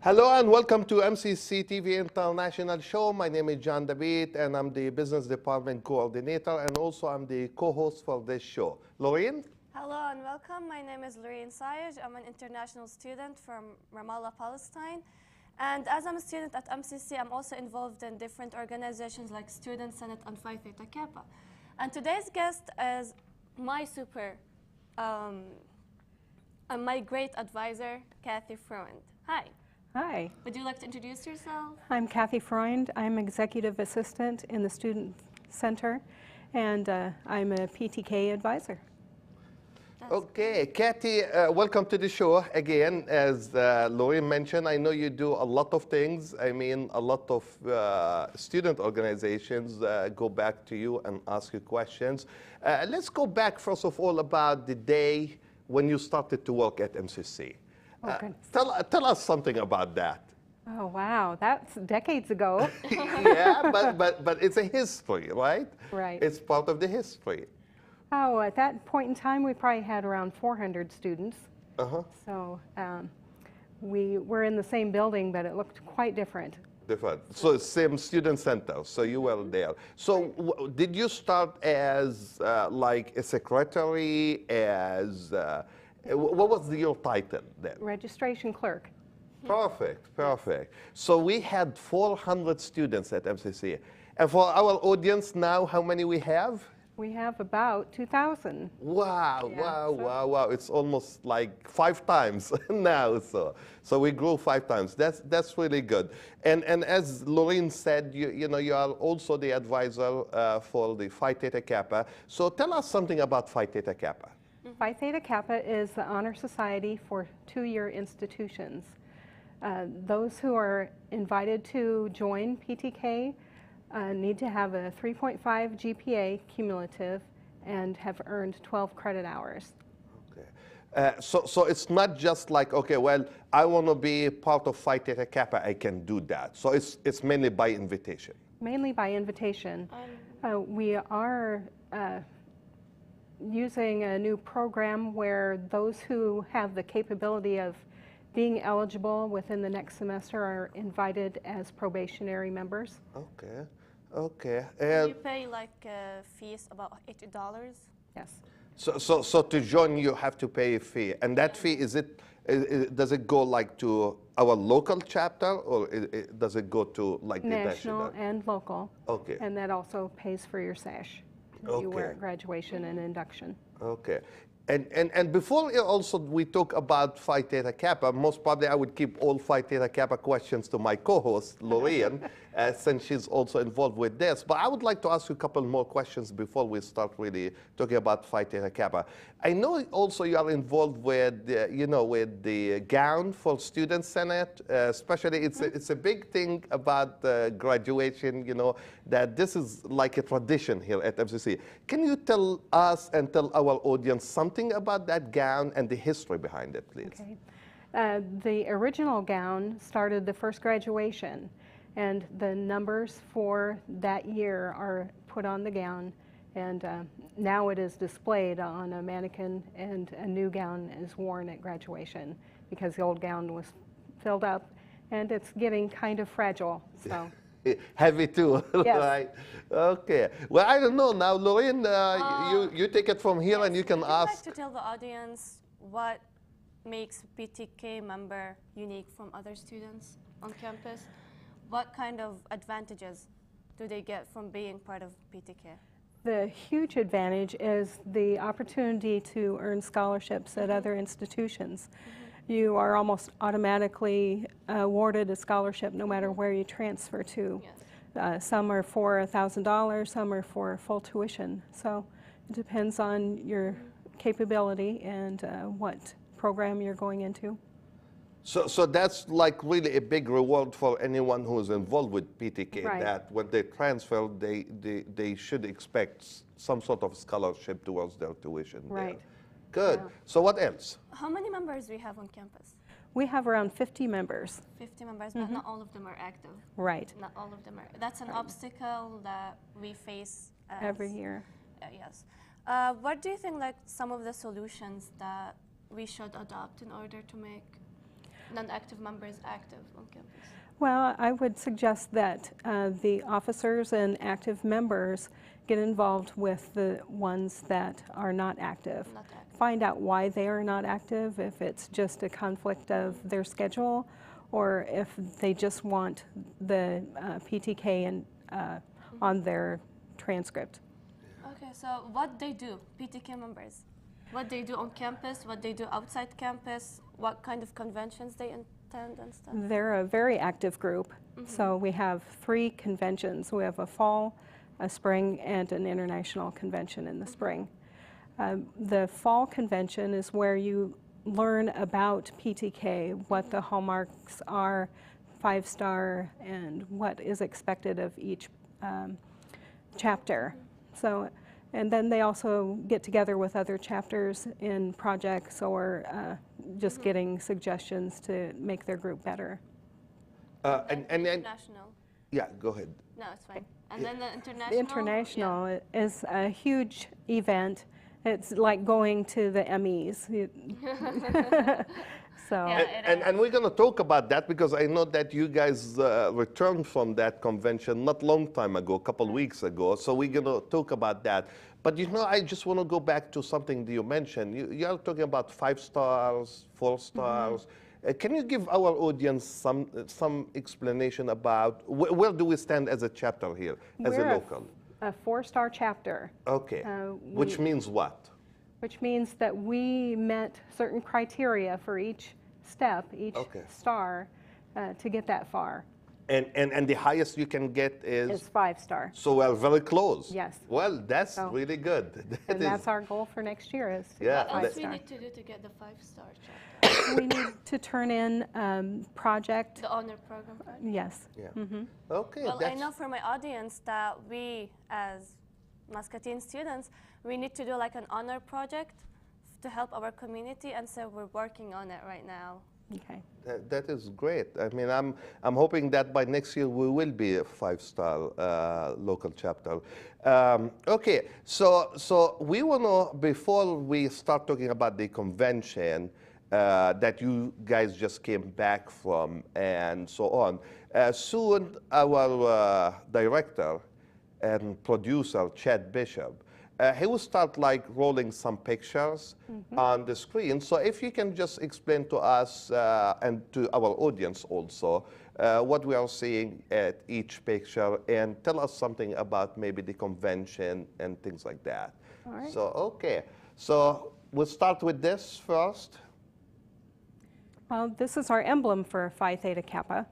Hello and welcome to MCC TV International Show. My name is John Dabeet and I'm the Business Department Coordinator and also I'm the co-host for this show. Loureen? Hello and welcome. My name is Loureen Sayej. I'm an international student from Ramallah, Palestine. And as I'm a student at MCC, I'm also involved in different organizations like Student Senate and Phi Theta Kappa. And today's guest is my my great advisor, Kathy Freund. Hi. Hi. Would you like to introduce yourself? I'm Kathy Freund. I'm Executive Assistant in the Student Center, and I'm a PTK advisor. Okay, Kathy, welcome to the show again. As Loureen mentioned, I know you do a lot of things. I mean, a lot of student organizations go back to you and ask you questions. Let's go back, first of all, about the day when you started to work at MCC. Tell us something about that. Oh, wow. That's decades ago. Yeah, but it's a history, right? Right. It's part of the history. Oh, at that point in time, we probably had around 400 students. Uh-huh. So we were in the same building, but it looked quite different. Different. So same student center. So you were there. So did you start as like a secretary, as what was your title then? Registration clerk. Perfect, perfect. So we had 400 students at MCC. And for our audience now, how many we have? We have about 2,000. Wow, Yeah, wow, so- wow, wow. It's almost like 5 times now. So we grew 5 times. That's really good. And as Loureen said, you are also the advisor for the Phi Theta Kappa. So tell us something about Phi Theta Kappa. Phi Theta Kappa is the honor society for two-year institutions. Those who are invited to join PTK need to have a 3.5 GPA cumulative and have earned 12 credit hours. Okay. So it's not just like, okay, well, I want to be part of Phi Theta Kappa, I can do that. So it's mainly by invitation. Mainly by invitation. We are using a new program where those who have the capability of being eligible within the next semester are invited as probationary members. Okay, okay. You pay like fees about $80? Yes. So to join, you have to pay a fee, and that fee does it go like to our local chapter, or does it go to like the National and local. Okay. And that also pays for your sash that you wear at graduation and induction. Okay. And before also we talk about Phi Theta Kappa, most probably I would keep all Phi Theta Kappa questions to my co-host, Loureen, since she's also involved with this. But I would like to ask you a couple more questions before we start really talking about Phi Theta Kappa. I know also you are involved with, with the gown for Student Senate, especially it's a big thing about graduation, that this is like a tradition here at MCC. Can you tell us and tell our audience something about that gown and the history behind it, please? Okay. The original gown started the first graduation, and the numbers for that year are put on the gown, and now it is displayed on a mannequin, and a new gown is worn at graduation because the old gown was filled up, and it's getting kind of fragile. So. Heavy too, Yes. Right? Okay. Well, I don't know. Now, Loureen, you take it from here, Yes, and you can would you ask. like to tell the audience what makes PTK member unique from other students on campus? What kind of advantages do they get from being part of PTK? The huge advantage is the opportunity to earn scholarships at other institutions. You are almost automatically awarded a scholarship no matter where you transfer to. Yes. Some are for $1,000, some are for full tuition. So it depends on your capability and what program you're going into. So that's like really a big reward for anyone who is involved with PTK, Right. that when they transfer, they should expect some sort of scholarship towards their tuition. Right. There. Good. Yeah. So what else? How many members do we have on campus? We have around 50 members. 50 members, but not all of them are active. Right. Not all of them are. That's an obstacle that we face Every year. Yes. What do you think, like, some of the solutions that we should adopt in order to make non-active members active on campus? Well, I would suggest that the officers and active members get involved with the ones that are not active. Not active. Find out why they are not active, if it's just a conflict of their schedule, or if they just want the PTK on their transcript. Okay, so what they do, PTK members, what they do on campus, what they do outside campus, what kind of conventions they attend and stuff? They're a very active group. So we have 3 conventions. We have a fall, a spring, and an international convention in the spring. The fall convention is where you learn about PTK, what the hallmarks are, 5-star, and what is expected of each chapter. So, and then they also get together with other chapters in projects or just getting suggestions to make their group better. And then, International. yeah, go ahead. No, it's fine. And then the international? The international is a huge event. It's like going to the Emmys. So, Yeah. And we're going to talk about that because I know that you guys returned from that convention not long time ago, a couple weeks ago. So we're going to talk about that. But you know, I just want to go back to something that you mentioned. You are talking about 5 stars, 4 stars. Can you give our audience some explanation about where do we stand as a chapter here, as a local? A 4-star chapter. Okay. Which means what? Which means that we met certain criteria for each step, each star, to get that far. And the highest you can get is 5-star. So we're very close. Yes. Well, that's really good. And that's our goal for next year is to Yeah. get What else 5-star. we need to do to get the 5-star chapter? We need to turn in project. The honor program project? Yes. Yeah. Okay. Well, I know for my audience that we, as Muscatine students, we need to do like an honor project to help our community, and so we're working on it right now. Okay. That is great. I mean, I'm hoping that by next year we will be a 5-star local chapter. Okay, so we want to, before we start talking about the convention that you guys just came back from and so on, soon our director and producer, Chad Bishop, he will start like rolling some pictures on the screen. So if you can just explain to us and to our audience also what we are seeing at each picture and tell us something about maybe the convention and things like that. All right. So, okay. So we'll start with this first. Well, this is our emblem for Phi Theta Kappa.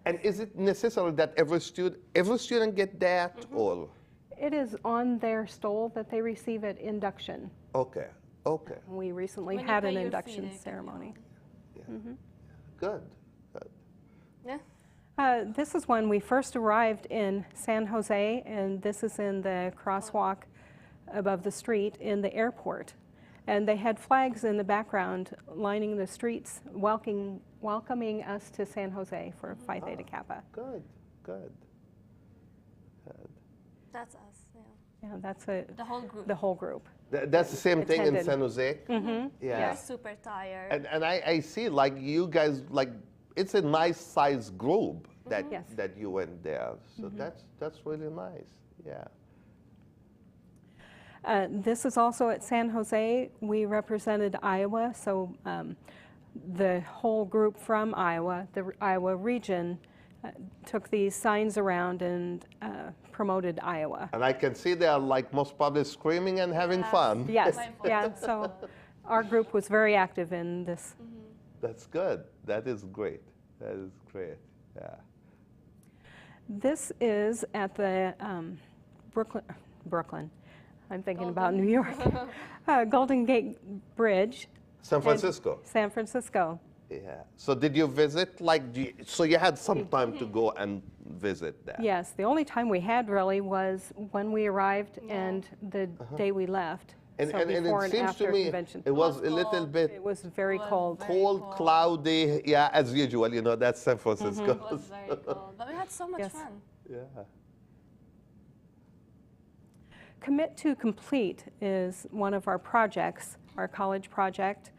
And is it necessary that every student get that or? It is on their stole that they receive at induction. Okay, okay. We recently When you had pay an your induction fee, they ceremony. Yeah. Good, good. Yeah. This is when we first arrived in San Jose, and this is in the crosswalk above the street in the airport. And they had flags in the background lining the streets, welcoming us to San Jose for Phi Theta Kappa. Good, good. That's us, yeah. Yeah, that's The whole group. the whole group. That's the same thing in Attended. San Jose? Mm-hmm. Yeah. We're super tired. And I see like you guys, like it's a nice size group that, Yes. that you went there. So that's really nice, yeah. This is also at San Jose. We represented Iowa, so the whole group from Iowa, the Iowa region, took these signs around and promoted Iowa. And I can see they are like most probably screaming and having fun. Yes, yeah, so our group was very active in this. That's good. That is great. That is great, yeah. This is at the Brooklyn. I'm thinking about New York. Golden Gate Bridge. San Francisco. San Francisco. Yeah. So did you visit, like, so you had some time to go and visit that? Yes, the only time we had really was when we arrived and the day we left. And, so and before it and seems after to me convention. it was a little bit It was very cold. cold, cloudy, yeah, as usual, you know, that's San Francisco. It was very cold, but we had so much Yes. fun. Yeah. Commit to Complete is one of our projects, our college project.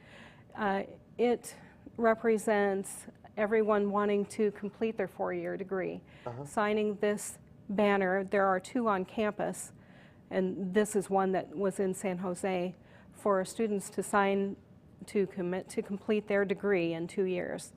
It represents everyone wanting to complete their four-year degree. Signing this banner, there are two on campus, and this is one that was in San Jose, for students to sign to commit to complete their degree in 2 years.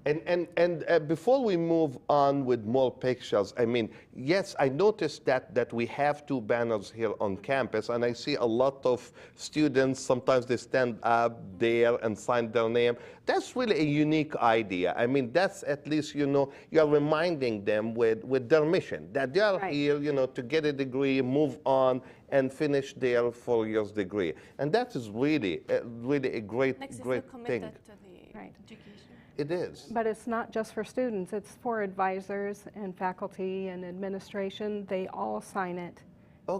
And before we move on with more pictures, I mean, yes, I noticed that we have two banners here on campus, and I see a lot of students, sometimes they stand up there and sign their name. That's really a unique idea. I mean, that's at least, you know, you're reminding them with their mission, that they are here, you know, to get a degree, move on, and finish their 4 years degree. And that is really, really a great, great thing. To the education. It is. But it's not just for students, it's for advisors and faculty and administration. They all sign it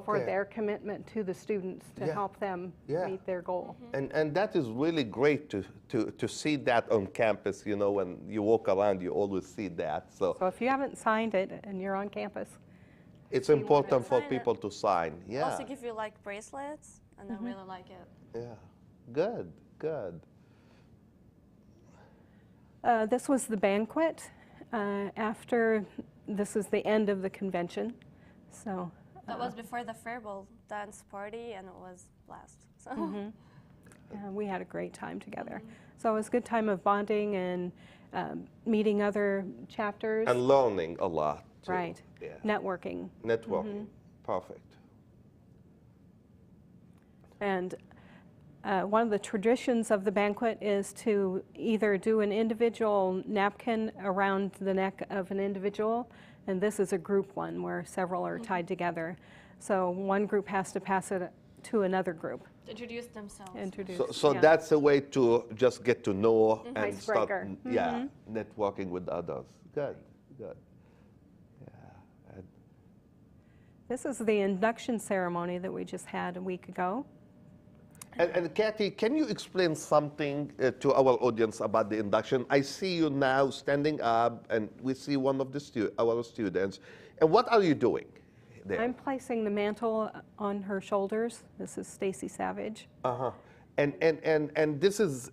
for their commitment to the students to help them meet their goal. And that is really great to see that on campus. You know, when you walk around, you always see that. So if you haven't signed it and you're on campus, it's important for people to sign. Yeah. Also give you like bracelets, and I really like it. Yeah. Good, good. This was the banquet. This is the end of the convention. So that was before the farewell dance party, and it was last. So we had a great time together. So it was a good time of bonding and meeting other chapters. And learning a lot. Too. Right. Yeah. Networking. Networking. Perfect. And one of the traditions of the banquet is to either do an individual napkin around the neck of an individual, and this is a group one where several are tied together. So one group has to pass it to another group. Introduce themselves. So that's a way to just get to know and start, Icebreaker. networking with others. Good, good. Yeah. This is the induction ceremony that we just had a week ago. And Kathy, can you explain something to our audience about the induction? I see you now standing up, and we see one of our students. And what are you doing there? I'm placing the mantle on her shoulders. This is Stacy Savage. And this is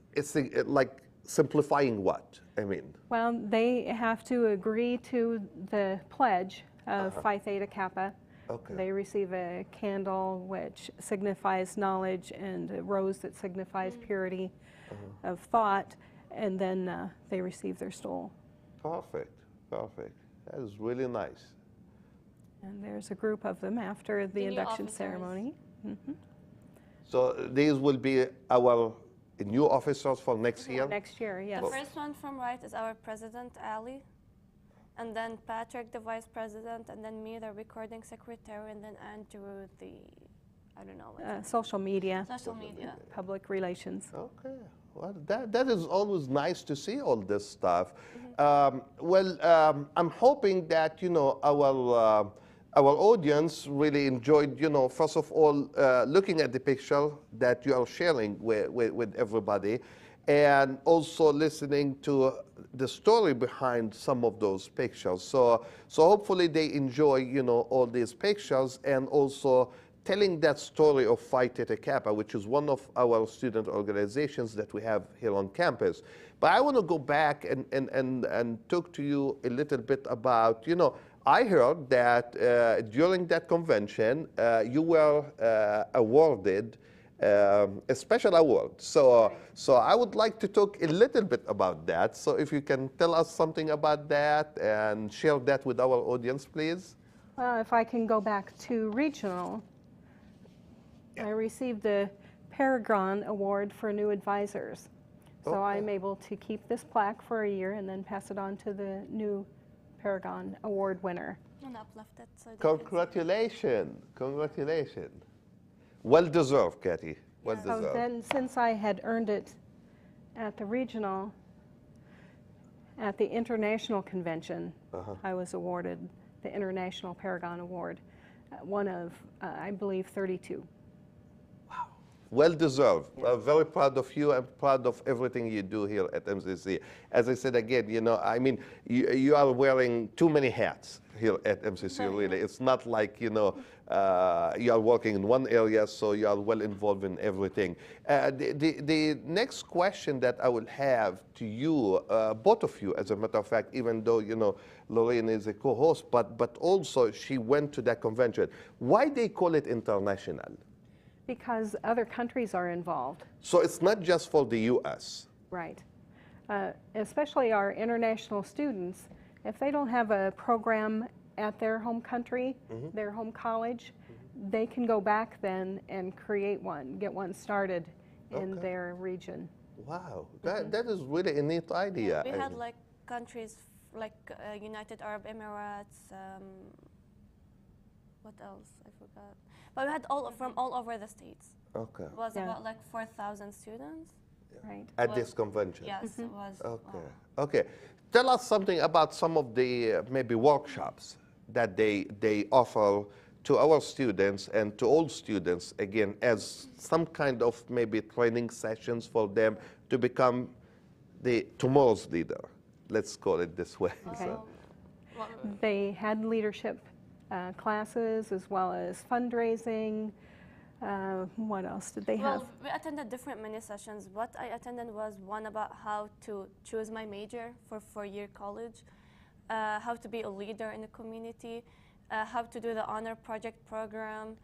like simplifying what? I mean. Well, they have to agree to the pledge of Phi Theta Kappa. Okay. They receive a candle which signifies knowledge and a rose that signifies purity of thought, and then they receive their stole. Perfect, perfect. That is really nice. And there's a group of them after the induction ceremony. So these will be our new officers for next year? Next year, yes. The first one from right is our president, Ali. And then Patrick, the vice president, and then me, the recording secretary, and then Andrew, the, I don't know. Social media. Social media. Public relations. Okay. Well, that is always nice to see all this stuff. I'm hoping that, you know, our audience really enjoyed, you know, first of all, looking at the picture that you are sharing with everybody, and also listening to the story behind some of those pictures. So hopefully they enjoy, you know, all these pictures, and also telling that story of Phi Theta Kappa, which is one of our student organizations that we have here on campus. But I want to go back and talk to you a little bit about, you know, I heard that during that convention, you were awarded a special award. So I would like to talk a little bit about that. So if you can tell us something about that and share that with our audience, please. Well, if I can go back to regional, I received the Paragon Award for new advisors. So I'm able to keep this plaque for a year and then pass it on to the new Paragon Award winner. And uplift it so Congratulations, congratulations. Well deserved, Kathy. Well deserved. So then, since I had earned it at the regional, at the international convention, I was awarded the International Paragon Award, one of, I believe, 32. Wow. Well deserved. Very proud of you and proud of everything you do here at MCC. As I said again, you know, I mean, you are wearing too many hats here at MCC, really. It's not like, you know, you are working in one area, so you are well involved in everything. The next question that I will have to you, both of you, as a matter of fact, even though, you know, Loureen is a co-host, but also she went to that convention. Why they call it international? Because other countries are involved. So it's not just for the U.S. Right. Especially our international students, if they don't have a program at their home country, their home college, they can go back then and create one, get one started in their region. Wow, that is really a neat idea. We had like countries like United Arab Emirates, what else? I forgot. But we had from all over the states. Okay. It was about like 4,000 students. Right. At this convention. Yes, it was. Okay. Okay. Tell us something about some of the maybe workshops that they offer to our students and to all students, again, as some kind of maybe training sessions for them to become the tomorrow's leader. Let's call it this way. Okay. So. They had leadership classes as well as fundraising. What else did they have? Well, we attended different mini sessions. What I attended was one about how to choose my major for four-year college, how to be a leader in the community, how to do the honor project program,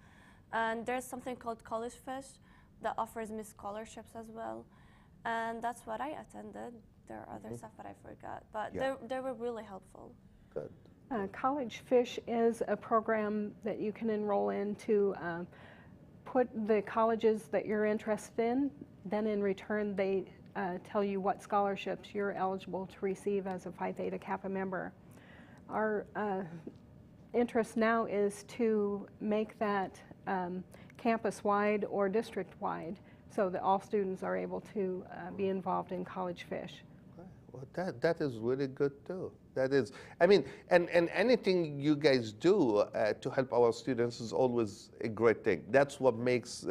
and there's something called College Fish that offers me scholarships as well, and that's what I attended. There are other stuff that I forgot, but they were really helpful. Good. College Fish is a program that you can enroll in to put the colleges that you're interested in. Then in return, they tell you what scholarships you're eligible to receive as a Phi Theta Kappa member. Our interest now is to make that campus-wide or district-wide so that all students are able to be involved in College Fish. Well, that is really good too. That is, I mean, and anything you guys do to help our students is always a great thing. That's what makes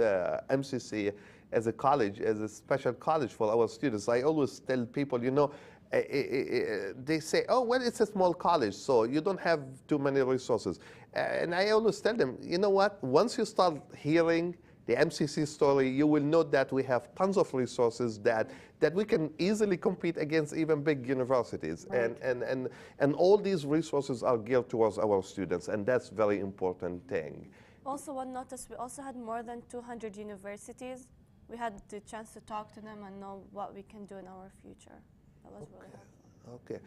MCC as a college, as a special college for our students. I always tell people, you know, they say, oh, well, it's a small college, so you don't have too many resources. And I always tell them, you know what, once you start hearing the MCC story, you will know that we have tons of resources that we can easily compete against even big universities. Right. And all these resources are geared towards our students, and that's a very important thing. Also, one notice, we also had more than 200 universities. We had the chance to talk to them and know what we can do in our future. That was really helpful. Okay.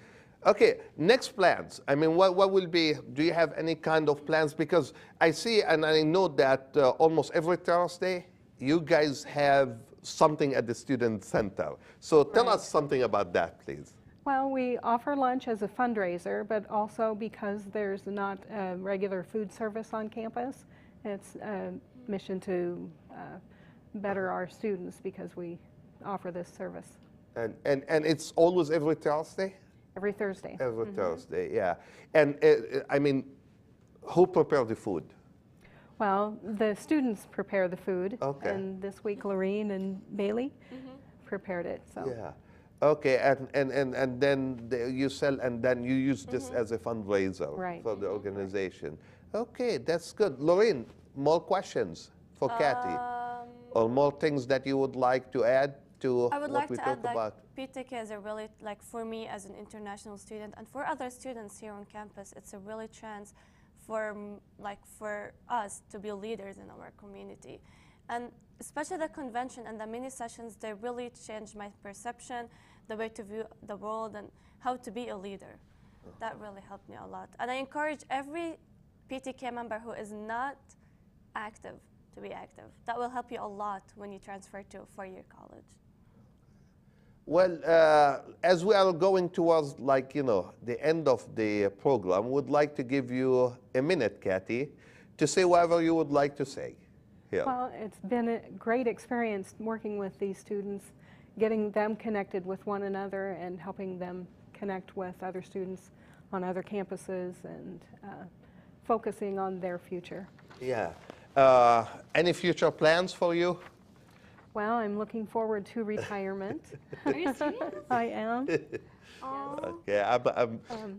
Okay, next plans. I mean, what will be, do you have any kind of plans? Because I see and I know that almost every Thursday, you guys have something at the Student Center. So tell us something about that, please. Well, we offer lunch as a fundraiser, but also because there's not a regular food service on campus, it's a mission to better our students because we offer this service. And it's always every Thursday? Every Thursday. Every Thursday, yeah. And I mean, who prepared the food? Well, the students prepare the food. Okay. And this week, Loureen and Bailey prepared it. So. Yeah. Okay, and then you sell, and then you use this as a fundraiser for the organization. Okay, that's good. Loureen, more questions for Kathy? Or more things that you would like to add to what we talked about? PTK is a really, like for me as an international student and for other students here on campus, it's a really chance for us to be leaders in our community. And especially the convention and the mini sessions, they really changed my perception, the way to view the world and how to be a leader. That really helped me a lot. And I encourage every PTK member who is not active to be active. That will help you a lot when you transfer to a four-year college. Well, as we are going towards, like, you know, the end of the program, would like to give you a minute, Kathy, to say whatever you would like to say here. Well, it's been a great experience working with these students, getting them connected with one another and helping them connect with other students on other campuses and focusing on their future. Yeah. Any future plans for you? Well, I'm looking forward to retirement. Are you serious? I am. Okay,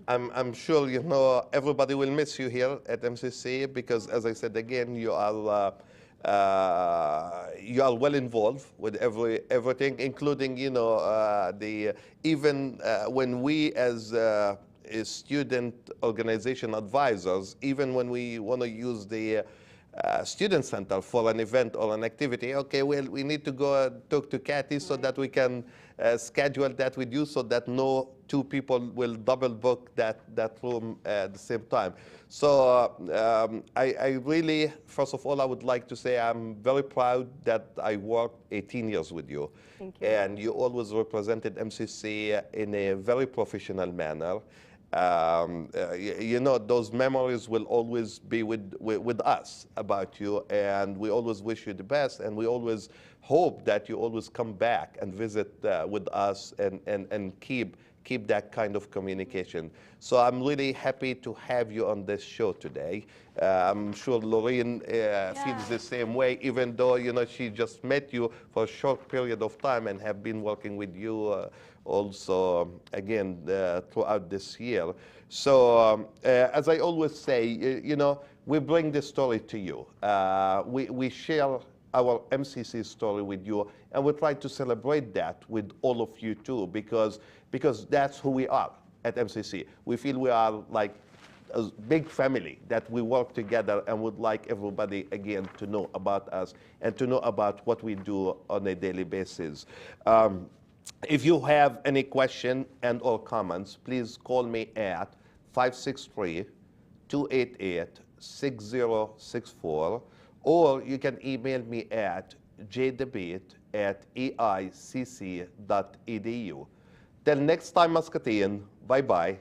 I'm sure you know everybody will miss you here at MCC because, as I said again, you are well involved with everything, including the even when we as student organization advisors, even when we want to use the student center for an event or an activity, okay, well, we need to go talk to Kathy so that we can schedule that with you so that no two people will double book that room at the same time. So I really, first of all, I would like to say I'm very proud that I worked 18 years with you. Thank you. And you always represented MCC in a very professional manner. You know, those memories will always be with us about you, and we always wish you the best, and we always hope that you always come back and visit with us and keep that kind of communication. So I'm really happy to have you on this show today. I'm sure Loureen feels the same way, even though she just met you for a short period of time and have been working with you also again throughout this year. So as I always say, we bring this story to you. We share our MCC story with you, and we try to celebrate that with all of you too, because that's who we are at MCC. We feel we are like a big family, that we work together and would like everybody again to know about us and to know about what we do on a daily basis. If you have any question and or comments, please call me at 563-288-6064, or you can email me at jdabeet@eicc.edu. Till next time, Muscatine, bye-bye.